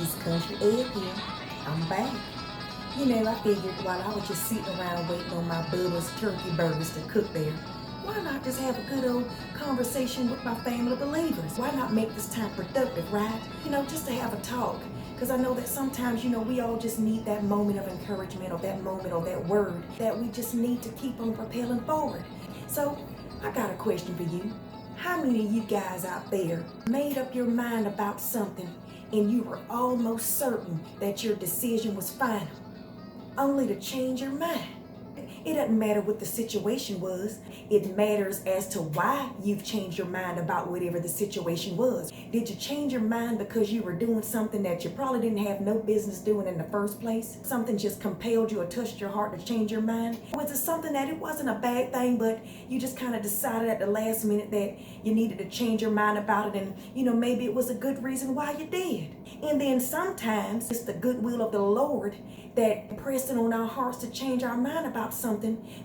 It's Country Egg here. I'm back. I figured while I was just sitting around waiting on my Bubba's turkey burgers to cook there, why not just have a good old conversation with my family of believers? Why not make this time productive, right? Just to have a talk. Because I know that sometimes, we all just need that moment of encouragement or that moment or that word that we just need to keep on propelling forward. So I got a question for you. How many of you guys out there made up your mind about something and you were almost certain that your decision was final, only to change your mind? It doesn't matter what the situation was. It matters as to why you've changed your mind about whatever the situation was. Did you change your mind because you were doing something that you probably didn't have no business doing in the first place? Something just compelled you or touched your heart to change your mind? Was it something that it wasn't a bad thing, but you just kind of decided at the last minute that you needed to change your mind about it, and maybe it was a good reason why you did? And then sometimes it's the goodwill of the Lord that pressing on our hearts to change our mind about something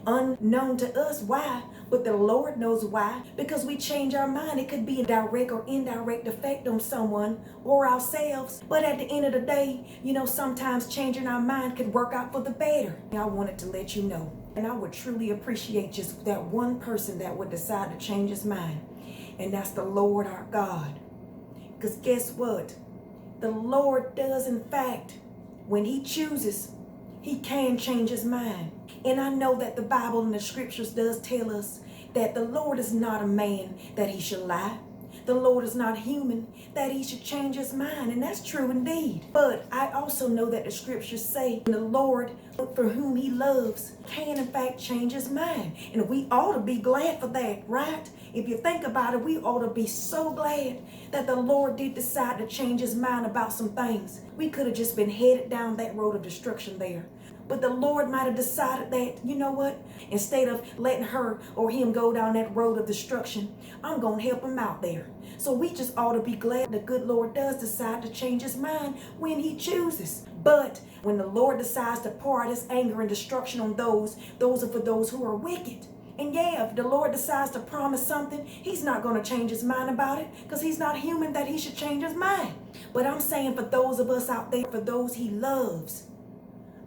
unknown to us. Why? But the Lord knows why. Because we change our mind. It could be a direct or indirect effect on someone or ourselves. But at the end of the day, sometimes changing our mind could work out for the better. I wanted to let you know. And I would truly appreciate just that one person that would decide to change his mind. And that's the Lord our God. Because guess what? The Lord does, in fact, when he chooses, he can change his mind. And I know that the Bible and the scriptures does tell us that the Lord is not a man that he should lie. The Lord is not human that he should change his mind. And that's true indeed. But I also know that the scriptures say the Lord, for whom he loves, can in fact change his mind. And we ought to be glad for that, right? If you think about it, we ought to be so glad that the Lord did decide to change his mind about some things. We could have just been headed down that road of destruction there. But the Lord might have decided that, you know what? Instead of letting her or him go down that road of destruction, I'm going to help him out there. So we just ought to be glad the good Lord does decide to change his mind when he chooses. But when the Lord decides to pour out his anger and destruction on those are for those who are wicked. And yeah, if the Lord decides to promise something, he's not going to change his mind about it because he's not human that he should change his mind. But I'm saying for those of us out there, for those he loves,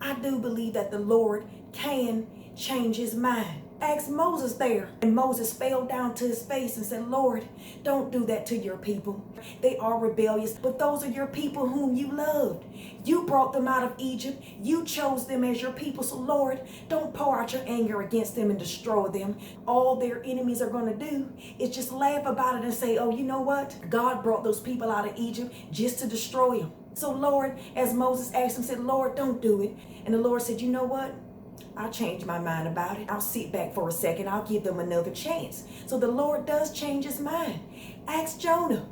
I do believe that the Lord can change his mind. Ask Moses there. And Moses fell down to his face and said, Lord, don't do that to your people. They are rebellious, but those are your people whom you loved. You brought them out of Egypt. You chose them as your people. So Lord, don't pour out your anger against them and destroy them. All their enemies are going to do is just laugh about it and say, oh, you know what? God brought those people out of Egypt just to destroy them. So Lord, as Moses asked him, said, Lord, don't do it. And the Lord said, you know what? I'll change my mind about it. I'll sit back for a second. I'll give them another chance. So the Lord does change his mind. Ask Jonah.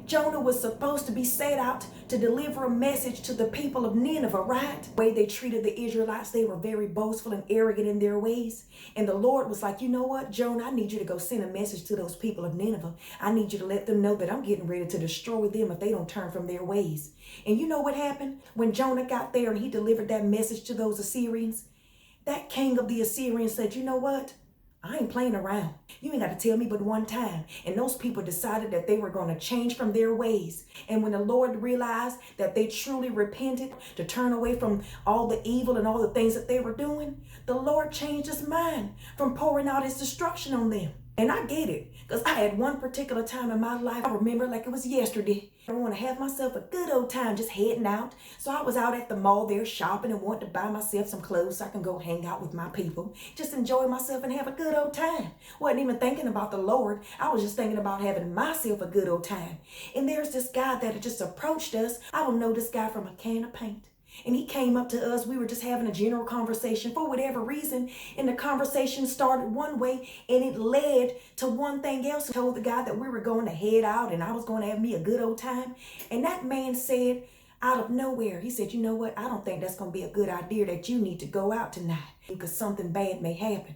Jonah was supposed to be set out to deliver a message to the people of Nineveh, right? The way they treated the Israelites, they were very boastful and arrogant in their ways. And the Lord was like, you know what, Jonah, I need you to go send a message to those people of Nineveh. I need you to let them know that I'm getting ready to destroy them if they don't turn from their ways. And you know what happened? When Jonah got there and he delivered that message to those Assyrians, that king of the Assyrians said, you know what? I ain't playing around. You ain't got to tell me but one time. And those people decided that they were going to change from their ways. And when the Lord realized that they truly repented to turn away from all the evil and all the things that they were doing, the Lord changed his mind from pouring out his destruction on them. And I get it, because I had one particular time in my life, I remember like it was yesterday. I want to have myself a good old time just heading out. So I was out at the mall there shopping and wanted to buy myself some clothes so I can go hang out with my people. Just enjoy myself and have a good old time. Wasn't even thinking about the Lord. I was just thinking about having myself a good old time. And there's this guy that had just approached us. I don't know this guy from a can of paint. And he came up to us. We were just having a general conversation for whatever reason. And the conversation started one way and it led to one thing else. I told the guy that we were going to head out and I was going to have me a good old time. And that man said out of nowhere, he said, you know what? I don't think that's going to be a good idea that you need to go out tonight because something bad may happen.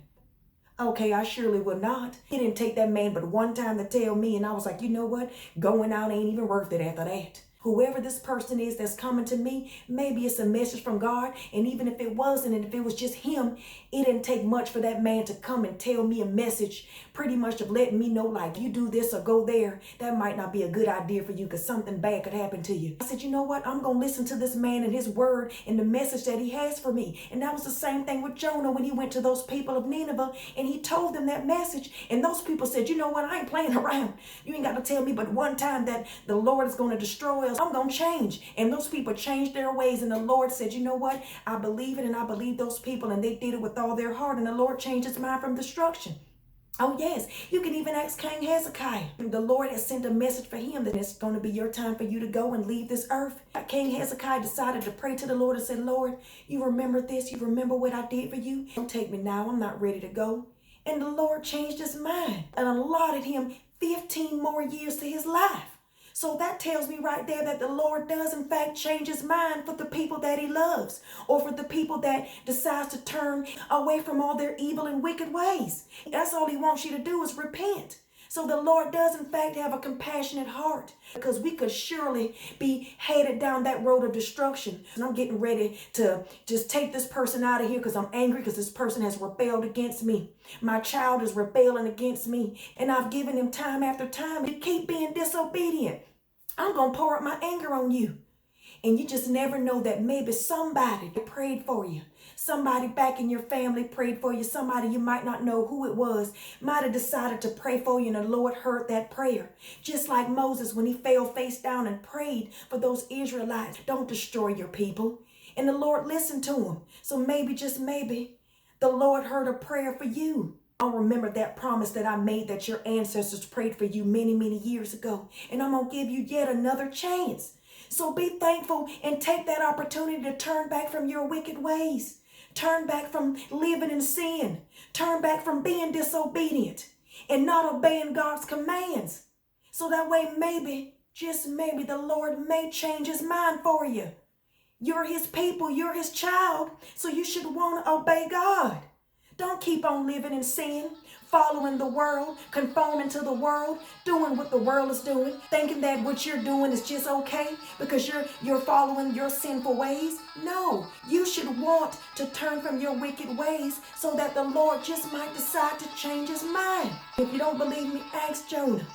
Okay, I surely will not. It didn't take that man but one time to tell me. And I was like, you know what? Going out ain't even worth it after that. Whoever this person is that's coming to me, maybe it's a message from God. And even if it wasn't, and if it was just him, it didn't take much for that man to come and tell me a message, pretty much of letting me know, like, you do this or go there, that might not be a good idea for you because something bad could happen to you. I said, you know what? I'm going to listen to this man and his word and the message that he has for me. And that was the same thing with Jonah when he went to those people of Nineveh and he told them that message. And those people said, you know what? I ain't playing around. You ain't got to tell me but one time that the Lord is going to destroy us. I'm going to change. And those people changed their ways. And the Lord said, you know what? I believe it, and I believe those people, and they did it with all their heart. And the Lord changed his mind from destruction. Oh yes, you can even ask King Hezekiah. The Lord has sent a message for him that it's going to be your time for you to go and leave this earth. King Hezekiah decided to pray to the Lord and said, Lord, you remember this? You remember what I did for you? Don't take me now. I'm not ready to go. And the Lord changed his mind and allotted him 15 more years to his life. So that tells me right there that the Lord does in fact change his mind for the people that he loves, or for the people that decides to turn away from all their evil and wicked ways. That's all he wants you to do is repent. So the Lord does in fact have a compassionate heart, because we could surely be headed down that road of destruction. And I'm getting ready to just take this person out of here because I'm angry because this person has rebelled against me. My child is rebelling against me, and I've given him time after time to keep being disobedient. I'm going to pour out my anger on you. And you just never know that maybe somebody prayed for you. Somebody back in your family prayed for you. Somebody you might not know who it was might have decided to pray for you, and the Lord heard that prayer. Just like Moses when he fell face down and prayed for those Israelites. Don't destroy your people. And the Lord listened to him. So maybe, just maybe, the Lord heard a prayer for you. I'll remember that promise that I made that your ancestors prayed for you many, many years ago. And I'm going to give you yet another chance. So be thankful and take that opportunity to turn back from your wicked ways. Turn back from living in sin. Turn back from being disobedient and not obeying God's commands. So that way maybe, just maybe, the Lord may change his mind for you. You're his people. You're his child. So you should want to obey God. Don't keep on living in sin, following the world, conforming to the world, doing what the world is doing, thinking that what you're doing is just okay because you're following your sinful ways. No, you should want to turn from your wicked ways so that the Lord just might decide to change his mind. If you don't believe me, ask Jonah.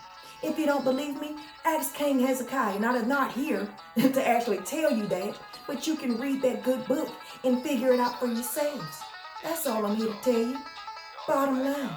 If you don't believe me, ask King Hezekiah. And I'm not here to actually tell you that, but you can read that good book and figure it out for yourselves. That's all I'm here to tell you. Bottom line.